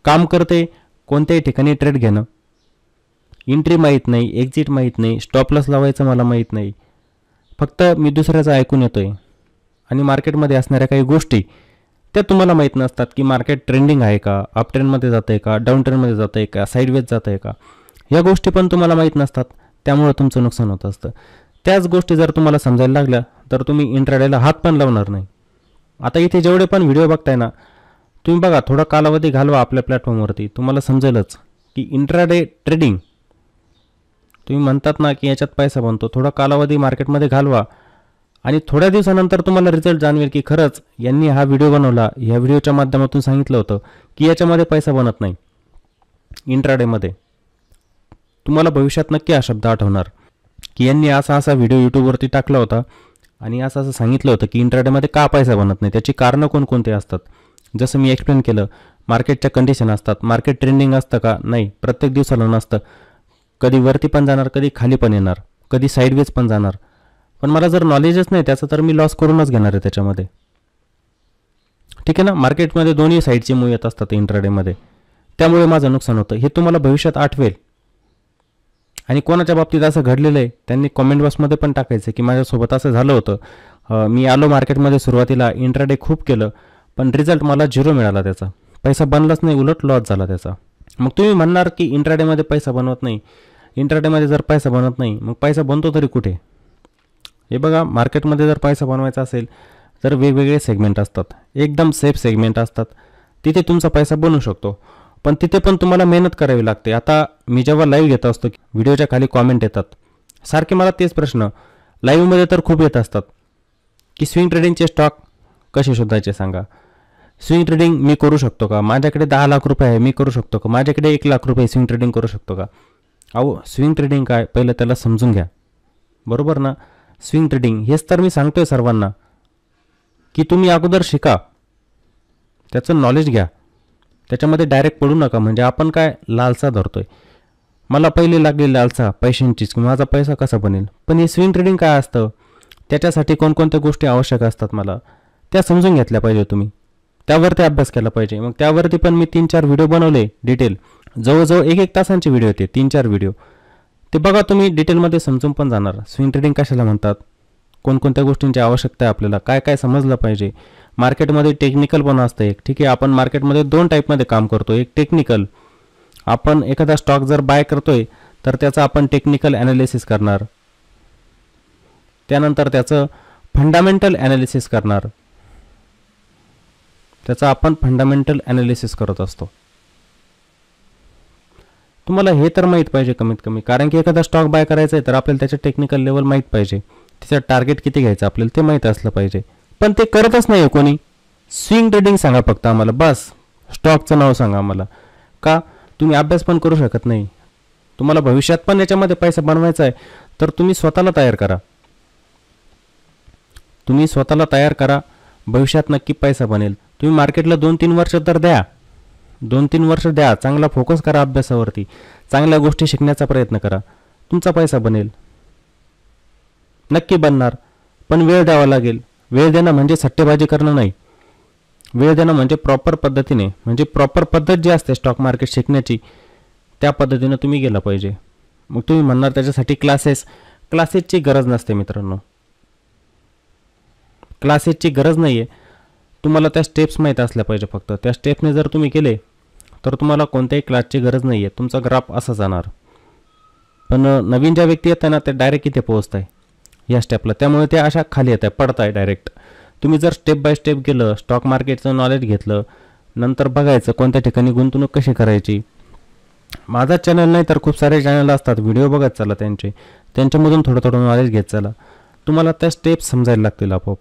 काम करते कोणत्याही ठिकाणी ट्रेड घेणं, एंट्री माहीत नाही, एक्झिट माहीत नाही, स्टॉप लॉस लावायचं मला माहीत नाही. फक्त मी दुसऱ्याचं ऐकून येतोय आणि मार्केटमध्ये असणाऱ्या काही गोष्टी त्या तुम्हाला माहीत नसतात की मार्केट ट्रेंडिंग आहे का, अप ट्रेंडमध्ये जातं आहे का, डाऊन ट्रेंडमध्ये जातं आहे का, साईडवेज जातं आहे का, या गोष्टी पण तुम्हाला माहीत नसतात. त्यामुळे तुमचं नुकसान होत असतं. त्याच गोष्टी जर तुम्हाला समजायला लागल्या तर तुम्ही इंट्राडेला हात पण लावणार नाही. आता इथे जेवढे पण व्हिडिओ बघताय ना, तुम्ही बघा, थोडा कालावधी घालवा आपल्या प्लॅटफॉर्मवरती, तुम्हाला समजेलच की इंट्राडे ट्रेडिंग, तुम्ही म्हणतात ना की याच्यात पैसा बनतो, थोडा कालावधी मार्केटमध्ये घालवा आणि थोड्या दिवसानंतर तुम्हाला रिझल्ट जाणवेल की खरंच यांनी हा व्हिडिओ बनवला, ह्या व्हिडिओच्या माध्यमातून सांगितलं होतं की याच्यामध्ये पैसा बनत नाही. इंट्राडेमध्ये तुम्हाला भविष्यात नक्की हा शब्द आठवणार की यांनी असा व्हिडिओ यूट्यूबवरती टाकला होता आणि असं सांगितलं होतं की इंट्राडेमध्ये का पैसा बनत नाही, त्याची कारणं कोणकोणते असतात. जसं मी एक्सप्लेन केलं, मार्केटच्या कंडिशन असतात. मार्केट ट्रेंडिंग असतं का? नाही, प्रत्येक दिवसाला नसतं. कधी वरती पण जाणार, कधी खाली पण येणार, कधी साईडवेज पण जाणार. पण मला जर नॉलेजच नाही त्याचं तर मी लॉस करूनच घेणार आहे त्याच्यामध्ये. ठीक आहे ना? मार्केटमध्ये दोन्ही साईडचे मूव येत असतात इंट्राडेमध्ये, त्यामुळे माझं नुकसान होतं. हे तुम्हाला भविष्यात आठवेल. आणि कोणाच्या बाबतीत असं घडलेलं आहे त्यांनी कॉमेंट बॉक्समध्ये पण टाकायचं की माझ्यासोबत असं झालं होतं, मी आलो मार्केटमध्ये, सुरुवातीला इंट्राडे खूप केलं पण रिझल्ट मला 0 मिळाला, त्याचा पैसा बनलाच नाही, उलट लॉस झाला त्याचा. मग तुम्ही म्हणणार की इंट्राडेमध्ये पैसा बनवत नाही. इंट्राडेमध्ये जर पैसा बनत नाही मग पैसा बनतो तरी कुठे? हे बघा, मार्केटमध्ये जर पैसा बनवायचा असेल तर वेगवेगळे सेगमेंट असतात, एकदम सेफ सेगमेंट असतात, तिथे तुमचा पैसा बनू शकतो. पण तिथे पण तुम्हाला मेहनत करावी लागते. आता मी जेव्हा लाईव्ह घेत असतो, व्हिडिओच्या खाली कॉमेंट येतात सारखे, मला तेच प्रश्न लाईव्हमध्ये तर खूप येत असतात की स्विंग ट्रेडिंगचे स्टॉक कसे शोधायचे सांगा, स्विंग ट्रेडिंग मी करू शकतो का, माझ्याकडे 10 लाख रुपये आहे, मी करू शकतो का, माझ्याकडे 1 लाख रुपये, स्विंग ट्रेडिंग करू शकतो का. अहो, स्विंग ट्रेडिंग काय, पहिलं त्याला समजून घ्या. बरोबर ना? स्विंग ट्रेडिंग हेच तर मी सांगतोय सर्वांना की तुम्ही अगोदर शिका, त्याचं नॉलेज घ्या, त्याच्यामध्ये डायरेक्ट पडू नका. म्हणजे आपण काय लालसा धरतोय, मला पहिले लागली लालसा पैशांचीच की माझा पैसा कसा बनेल. पण हे स्विंग ट्रेडिंग काय असतं, त्याच्यासाठी कोणकोणत्या गोष्टी आवश्यक असतात मला त्या समजून घेतल्या पाहिजे. तुम्ही त्यावरती अभ्यास केला पाहिजे. मग त्यावरती पण मी 3-4 व्हिडिओ बनवले डिटेल, जवळजवळ 1-1 तासांचे व्हिडिओ होते, 3-4 व्हिडिओ. ते बघा, तुम्ही डिटेलमध्ये समजून पण जाणार स्विंग ट्रेडिंग कशाला म्हणतात, कोणकोणत्या गोष्टींची आवश्यकता आहे आपल्याला, काय काय समजलं पाहिजे. मार्केटमध्ये टेक्निकल पण असतं एक. ठीक आहे, आपण मार्केटमध्ये 2 टाईपमध्ये काम करतो. एक टेक्निकल, आपण एखादा स्टॉक जर बाय करतोय तर त्याचं आपण टेक्निकल ॲनालिसिस करणार, त्यानंतर त्याचं फंडामेंटल ॲनालिसिस करणार, त्याचा आपण फंडामेंटल ॲनालिसिस करत असतो. तुम्हाला हे तर माहीत पाहिजे कमीत कमी, कारण की एखादा स्टॉक बाय करायचा आहे तर आपल्याला त्याचं टेक्निकल लेवल माहीत पाहिजे, त्याचं टार्गेट किती घ्यायचं आपल्याला ते माहीत असलं पाहिजे. पण ते करतच नाही कोणी. स्विंग ट्रेडिंग सांगा फक्त आम्हाला, बस स्टॉकचं नाव सांगा आम्हाला. का? तुम्ही अभ्यास पण करू शकत नाही. तुम्हाला भविष्यात पण याच्यामध्ये पैसा बनवायचा आहे तर तुम्ही स्वतःला तयार करा, तुम्ही स्वतःला तयार करा, भविष्यात नक्की पैसा बनेल. तुम्ही मार्केटला 2-3 वर्ष तर द्या, 2-3 वर्ष द्या, चांगला फोकस करा अभ्यासावरती, चांगल्या गोष्टी शिकण्याचा प्रयत्न करा, तुमचा पैसा बनेल, नक्की बनणार. पण वेळ द्यावा लागेल. वेळ देणं म्हणजे सट्टेबाजी करणं नाही, वेळ देणं म्हणजे प्रॉपर पद्धतीने, म्हणजे प्रॉपर पद्धत जी असते स्टॉक मार्केट शिकण्याची त्या पद्धतीने तुम्ही गेला पाहिजे. मग तुम्ही म्हणणार त्याच्यासाठी क्लासेसची गरज नसते मित्रांनो. क्लासेसची गरज नाही आहे, तुम्हाला त्या स्टेप्स माहीत असल्या पाहिजे. फक्त त्या स्टेपने जर तुम्ही केले तर तुम्हाला कोणत्याही क्लासची गरज नाही आहे, तुमचा ग्राफ असा जाणार. पण नवीन ज्या व्यक्ती आहेत ना ते डायरेक्ट इथे पोहोचत आहे या स्टेपला, त्यामुळे ते अशा खाली येत आहे, पडत आहे डायरेक्ट. तुम्ही जर स्टेप बाय स्टेप गेलं, स्टॉक मार्केटचं नॉलेज घेतलं, नंतर बघायचं कोणत्या ठिकाणी गुंतवणूक कशी करायची. माझा चॅनल नाही तर खूप सारे चॅनल असतात, व्हिडिओ बघत चला त्यांच्यामधून थोडं थोडं नॉलेज घेत चला, तुम्हाला त्या स्टेप्स समजायला लागतील आपोआप.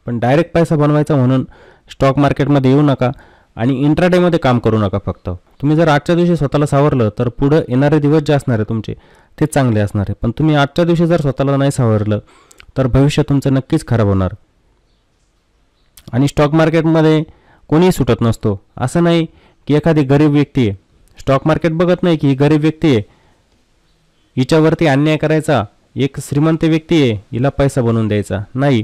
पण डायरेक्ट पैसा बनवायचा म्हणून स्टॉक मार्केटमध्ये येऊ नका आणि इंट्राडेमध्ये काम करू नका. फक्त तुम्ही जर आजच्या दिवशी स्वतःला सावरलं तर पुढं येणारे दिवस जे असणार आहे तुमचे ते चांगले असणार आहे. पण तुम्ही आजच्या दिवशी जर स्वतःला नाही सावरलं तर भविष्य तुमचं नक्कीच खराब होणार. आणि स्टॉक मार्केटमध्ये कोणीही सुटत नसतो. असं नाही की एखादी गरीब व्यक्ती आहे, स्टॉक मार्केट बघत नाही की ही गरीब व्यक्ती आहे, हिच्यावरती अन्याय करायचा, एक श्रीमंत व्यक्ती आहे हिला पैसा बनवून द्यायचा नाही.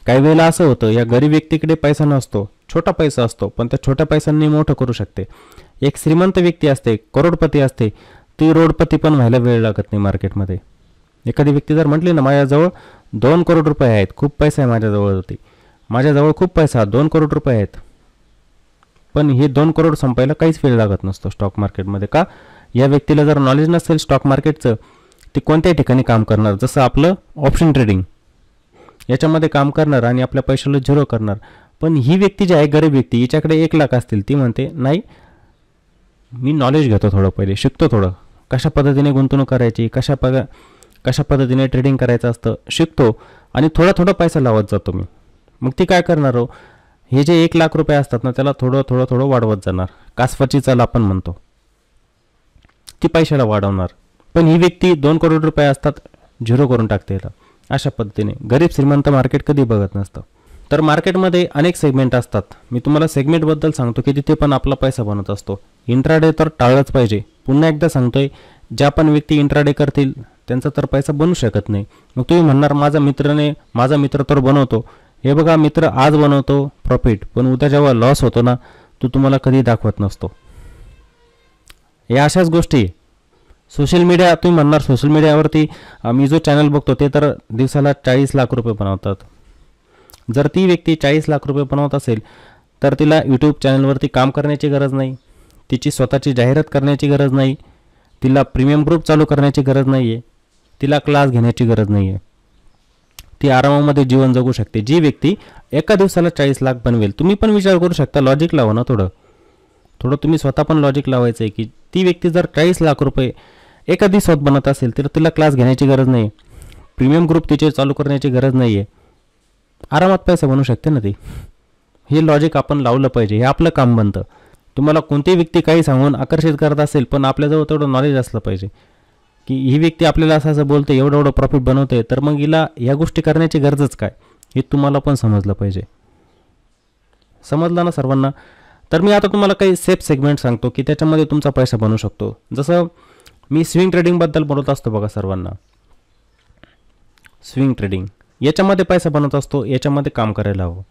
काही वेळेला असं होतं, या गरीब व्यक्तीकडे पैसा नसतो, छोटा पैसा असतो, पण त्या छोट्या पैशांनी मोठं करू शकते. एक श्रीमंत व्यक्ती असते, करोडपती असते, ती रोडपती पण व्हायला वेळ लागत नाही मार्केटमध्ये. एखादी व्यक्ती जर म्हटली ना माझ्याजवळ 2 करोड रुपये आहेत, खूप पैसा आहे माझ्याजवळ खूप पैसा 2 करोड रुपये आहेत, पण हे 2 करोड संपायला काहीच वेळ लागत नसतो स्टॉक मार्केटमध्ये. का? या व्यक्तीला जर नॉलेज नसेल स्टॉक मार्केटचं, ते कोणत्याही ठिकाणी काम करणार. जसं आपलं ऑप्शन ट्रेडिंग याच्यामध्ये काम करणार आणि आपल्या पैशाला झिरो करणार. पण ही व्यक्ती जी आहे गरीब व्यक्ती, हिच्याकडे 1 लाख असतील, ती म्हणते नाही मी नॉलेज घेतो, थोडं पहिले शिकतो, थोडं कशा पद्धतीने गुंतवणूक करायची, कशा पद्धतीने ट्रेडिंग करायचं असतं शिकतो आणि थोडा पैसा लावत जातो मी. मग ती काय करणार हो, हे जे 1 लाख रुपये असतात ना त्याला थोडं वाढवत जाणार. कासवाची चाल आपण म्हणतो, ती पैशाला वाढवणार. पण ही व्यक्ती 2 करोड रुपये असतात, झिरो करून टाकते याला. अशा पद्धतीने गरीब श्रीमंत मार्केट कधी बघत नसतं. तर मार्केटमध्ये अनेक सेगमेंट असतात. मी तुम्हाला सेगमेंटबद्दल सांगतो की तिथे पण आपला पैसा बनत असतो. इंट्राडे तर टाळलंच पाहिजे. पुन्हा एकदा सांगतोय, ज्या पण व्यक्ती इंट्राडे करतील त्यांचा तर पैसा बनू शकत नाही. मग तुम्ही म्हणणार माझा मित्र तर बनवतो. हे बघा, मित्र आज बनवतो प्रॉफिट, पण उद्या जेव्हा लॉस होतो ना तो तुम्हाला कधी दाखवत नसतो. या अशाच गोष्टी सोशल मीडिया, तुम्ही म्हणणार सोशल मीडियावरती मी जो चॅनल बघतो ते तर दिवसाला 40 लाख रुपये बनवतात. जर ती व्यक्ती 40 लाख रुपये बनवत असेल तर तिला यूट्यूब चॅनलवरती काम करण्याची गरज नाही, तिची स्वतःची जाहिरात करण्याची गरज नाही, तिला प्रीमियम ग्रुप चालू करण्याची गरज नाही आहे, तिला क्लास घेण्याची गरज नाही आहे. ती आरामामध्ये जीवन जगू शकते. जी व्यक्ती एका दिवसाला 40 लाख बनवेल. तुम्ही पण विचार करू शकता, लॉजिक लावा ना थोडं तुम्ही स्वतः पण लॉजिक लावायचं आहे की ती व्यक्ती जर 40 लाख रुपये एका दिवसात बनत असेल तर तिला क्लास घेण्याची गरज नाही, प्रीमियम ग्रुप तिचे चालू करण्याची गरज नाही आहे, आरामात पैसा बनवू शकते ना ती. हे लॉजिक आपण लावलं पाहिजे, हे आपलं काम बनतं. तुम्हाला कोणतीही व्यक्ती काही सांगून आकर्षित करत असेल, पण आपल्याजवळ तेवढं नॉलेज असलं पाहिजे की ही व्यक्ती आपल्याला असं बोलते, एवढं प्रॉफिट बनवते, तर मग हिला या गोष्टी करण्याची गरजच काय, हे तुम्हाला पण समजलं पाहिजे. समजलं ना सर्वांना? तर मी आता तुम्हाला काही सेफ सेगमेंट सांगतो की त्याच्यामध्ये तुमचा पैसा बनू शकतो. जसं मी स्विंग ट्रेडिंगबद्दल बोलत असतो बघा सर्वांना. स्विंग ट्रेडिंग याच्यामध्ये पैसा बनत असतो, याच्यामध्ये काम करायला हवं.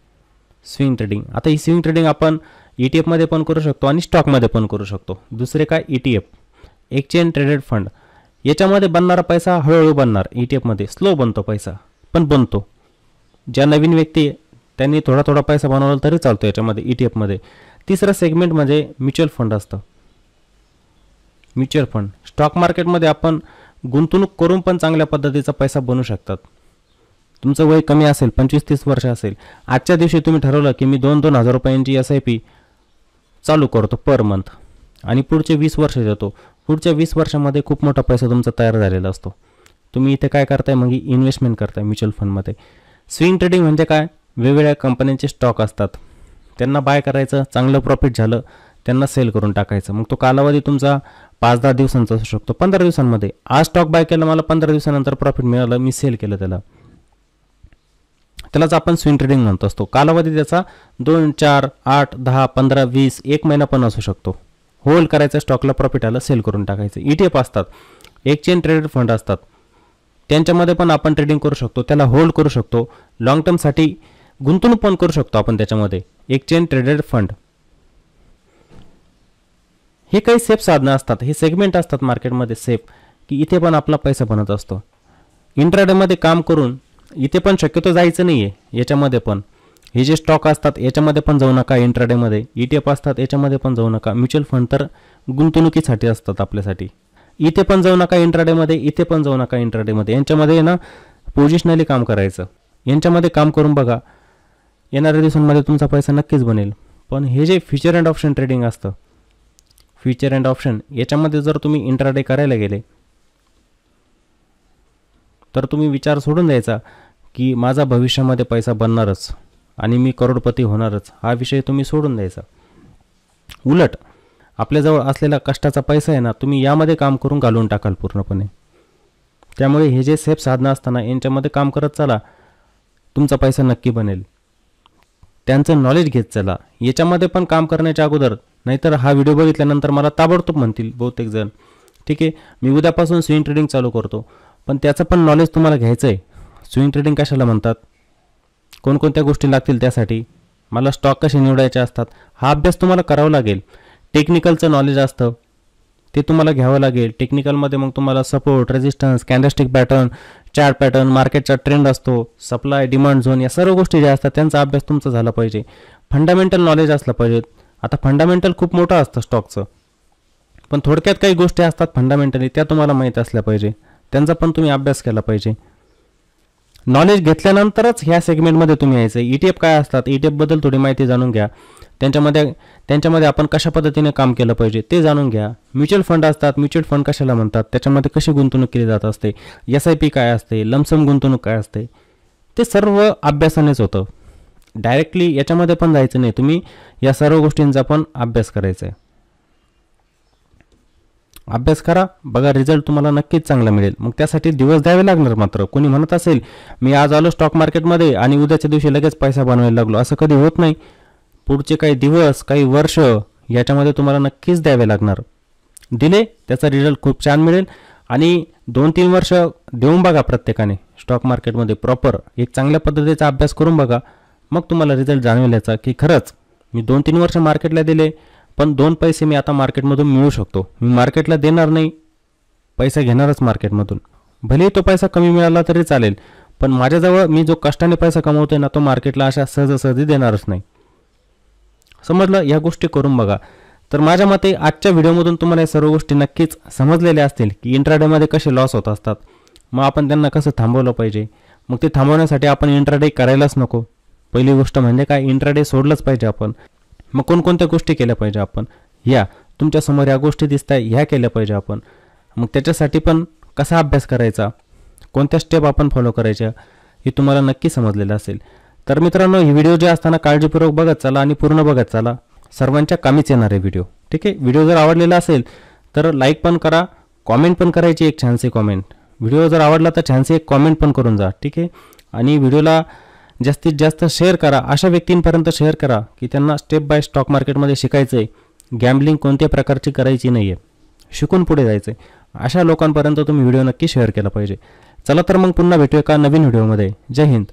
स्विंग ट्रेडिंग, आता ही स्विंग ट्रेडिंग आपण ETF मध्ये पण करू शकतो आणि स्टॉकमध्ये पण करू शकतो. दुसरे काय, ETF एक्सचेंज ट्रेडेड फंड, याच्यामध्ये बनणारा पैसा हळूहळू बनणार. ETF मध्ये स्लो बनतो पैसा, पण बनतो. ज्या नवीन व्यक्ती त्यांनी थोडा पैसा बनवला तरी चालतो याच्यामध्ये ETF मध्ये. तिसरं सेगमेंट म्हणजे म्युच्युअल फंड असतं. म्युच्युअल फंड स्टॉक मार्केटमध्ये आपण गुंतवणूक करून पण चांगल्या पद्धतीचा पैसा बनवू शकतात. तुमचं वय कमी असेल, 25-30 वर्ष असेल, आजच्या दिवशी तुम्ही ठरवलं की मी 2-2 हजार रुपयांची SIP चालू करतो पर मंथ आणि पुढचे 20 वर्ष देतो. पुढच्या 20 वर्षामध्ये खूप मोठा पैसा तुमचा तयार झालेला असतो. तुम्ही इथे काय करताय, मग इन्व्हेस्टमेंट करताय म्युच्युअल फंडमध्ये. स्विंग ट्रेडिंग म्हणजे काय, वेगवेगळ्या कंपन्यांचे स्टॉक असतात, त्यांना बाय करायचं, चांगलं प्रॉफिट झालं त्यांना सेल करून टाकायचं. मग तो कालावधी तुमचा 5-10 दिवसांचा असू शकतो, 15 दिवसांमध्ये. आज स्टॉक बाय केला, मला 15 दिवसानंतर प्रॉफिट मिळालं, मी सेल केलं त्यालाच आपण स्विंग ट्रेडिंग म्हणत असतो. कालावधी त्याचा 2, 4, 8, 10, 15, 20, 1 महिना पण असू शकतो. होल्ड करायचं, स्टॉकला प्रॉफिट आलं सेल करून टाकायचं. ETF असतात, एक्सचेंज ट्रेडेड फंड असतात, त्यांच्यामध्ये पण आपण ट्रेडिंग करू शकतो, त्याला होल्ड करू शकतो, लॉंग टर्मसाठी गुंतवणूक पण करू शकतो आपण त्याच्यामध्ये. एक्सचेंज ट्रेडेड फंड हे काही सेफ साधनं असतात, हे सेगमेंट असतात मार्केटमध्ये सेफ, की इथे पण आपला पैसा बनत असतो. इंट्राडेमध्ये काम करून इथे पण शक्यतो जायचं नाही आहे. याच्यामध्ये पण हे जे स्टॉक असतात याच्यामध्ये पण जाऊ नका. इंट्राडेमध्ये ETF असतात याच्यामध्ये पण जाऊ नका. म्युच्युअल फंड तर गुंतवणुकीसाठी असतात आपल्यासाठी. इथे पण जाऊ नका इंट्राडेमध्ये, इथे पण जाऊ नका इंट्राडेमध्ये. यांच्यामध्ये ना पोझिशनली काम करायचं. यांच्यामध्ये काम करून बघा, येणाऱ्या दिवसांमध्ये तुमचा पैसा नक्कीच बनेल. पण हे जे फ्युचर अँड ऑप्शन ट्रेडिंग असतं, फ्युचर अँड ऑप्शन याच्यामध्ये जर तुम्ही इंट्राडे करायला गेले तर तुम्ही विचार सोडून द्यायचा की माझा भविष्यामध्ये पैसा बनणारच आणि मी करोडपती होणारच, हा विषय तुम्ही सोडून द्यायचा. उलट आपल्याजवळ असलेला कष्टाचा पैसा आहे ना, तुम्ही यामध्ये काम करून घालवून टाकाल पूर्णपणे. त्यामुळे हे जे सेफ साधनं असताना यांच्यामध्ये काम करत चला, तुमचा पैसा नक्की बनेल. त्यांचं नॉलेज घेत चला. याच्यामध्ये पण काम करण्याच्या अगोदर, नाहीतर हा व्हिडिओ बघितल्यानंतर मला ताबडतोब म्हणतील बहुतेक जण, ठीक आहे मी उद्यापासून स्विंग ट्रेडिंग चालू करतो. पण त्याचं पण नॉलेज तुम्हाला घ्यायचं आहे. स्विंग ट्रेडिंग कशाला म्हणतात, कोणकोणत्या गोष्टी लागतील त्यासाठी, मला स्टॉक कसे निवडायचे असतात, हा अभ्यास तुम्हाला करावा लागेल. टेक्निकलचं नॉलेज असतं ते तुम्हाला घ्यावं लागेल. टेक्निकलमध्ये मग तुम्हाला support, resistance, candlestick pattern, chart pattern, मार्केटचा ट्रेंड असतो, सप्लाय, डिमांड झोन, या सर्व गोष्टी ज्या असतात त्यांचा अभ्यास तुमचा झाला पाहिजे. फंडामेंटल नॉलेज असलं पाहिजे. आता फंडामेंटल खूप मोठं असतं स्टॉकचं, पण थोडक्यात काही गोष्टी असतात फंडामेंटली त्या तुम्हाला माहीत असल्या पाहिजे. त्यांचा पण तुम्ही अभ्यास केला पाहिजे. नॉलेज घेतल्यानंतरच ह्या सेगमेंटमध्ये तुम्ही यायचं. ETF काय असतात, ETFबद्दल थोडी माहिती जाणून घ्या. त्यांच्यामध्ये आपण कशा पद्धतीने काम केलं पाहिजे ते जाणून घ्या. म्युच्युअल फंड असतात, म्युच्युअल फंड कशाला म्हणतात, त्याच्यामध्ये कशी गुंतवणूक केली जात असते, SIP काय असते, लमसम गुंतवणूक काय असते, ते सर्व अभ्यासानेच होतं. डायरेक्टली याच्यामध्ये पण जायचं नाही. तुम्ही या सर्व गोष्टींचा पण अभ्यास करायचा आहे. अभ्यास करा, बघा रिझल्ट तुम्हाला नक्कीच चांगला मिळेल. मग त्यासाठी दिवस द्यावे लागणार. मात्र कोणी म्हणत असेल मी आज आलो स्टॉक मार्केटमध्ये आणि उद्याच्या दिवशी लगेच पैसा बनवायला लागलो, असं कधी होत नाही. पुढचे काही दिवस, काही वर्ष याच्यामध्ये तुम्हाला नक्कीच द्यावे लागणार. दिले त्याचा रिझल्ट खूप छान मिळेल. आणि 2-3 वर्ष देऊन बघा प्रत्येकाने स्टॉक मार्केटमध्ये प्रॉपर एक चांगल्या पद्धतीचा अभ्यास करून बघा. मग तुम्हाला रिझल्ट जाणवेल याचा की खरंच मी 2-3 वर्ष मार्केटला दिले, पण 2 पैसे मी आता मार्केटमधून मिळवू शकतो. मी मार्केटला देणार नाही, पैसा घेणारच मार्केटमधून. भलेही तो पैसा कमी मिळाला तरी चालेल, पण माझ्याजवळ मी जो कष्टाने पैसा कमवतोय ना, तो मार्केटला अशा सहजासहजी देणारच नाही. समजलं? या गोष्टी करून बघा. तर माझ्या मते आजच्या व्हिडिओमधून तुम्हाला या सर्व गोष्टी नक्कीच समजलेल्या असतील की इंट्राडेमध्ये कसे लॉस होत असतात, मग आपण त्यांना कसं थांबवलं पाहिजे. मग ते थांबवण्यासाठी आपण इंट्राडे करायलाच नको. पहिली गोष्ट म्हणजे काय, इंट्राडे सोडलंच पाहिजे आपण. मग कोणकोणत्या गोष्टी केल्या पाहिजे आपण, या तुमच्यासमोर या गोष्टी दिसत आहे ह्या केल्या पाहिजे आपण. मग त्याच्यासाठी पण कसा अभ्यास करायचा, कोणत्या स्टेप आपण फॉलो करायच्या, हे तुम्हाला नक्की समजलेलं असेल. तर मित्रांनो, ही व्हिडिओ जे असताना काळजीपूर्वक बघत चला आणि पूर्ण बघत चला. सर्वांच्या कामीच येणार आहे व्हिडिओ. ठीक आहे, व्हिडिओ जर आवडलेला असेल तर लाईक पण करा, कॉमेंट पण करायची एक छानशी कॉमेंट. व्हिडिओ जर आवडला तर छानशी एक कॉमेंट पण करून जा. ठीक आहे, आणि व्हिडिओला जास्तीत जास्त शेअर करा. अशा व्यक्तींपर्यंत शेअर करा की त्यांना स्टेप बाय स्टॉक मार्केटमध्ये शिकायचं आहे. गॅम्बलिंग कोणत्या प्रकारची करायची नाही आहे, शिकून पुढे जायचं आहे. अशा लोकांपर्यंत तुम्ही व्हिडिओ नक्की शेअर केला पाहिजे. चला तर मग पुन्हा भेटूया एका नवीन व्हिडिओमध्ये. जय हिंद.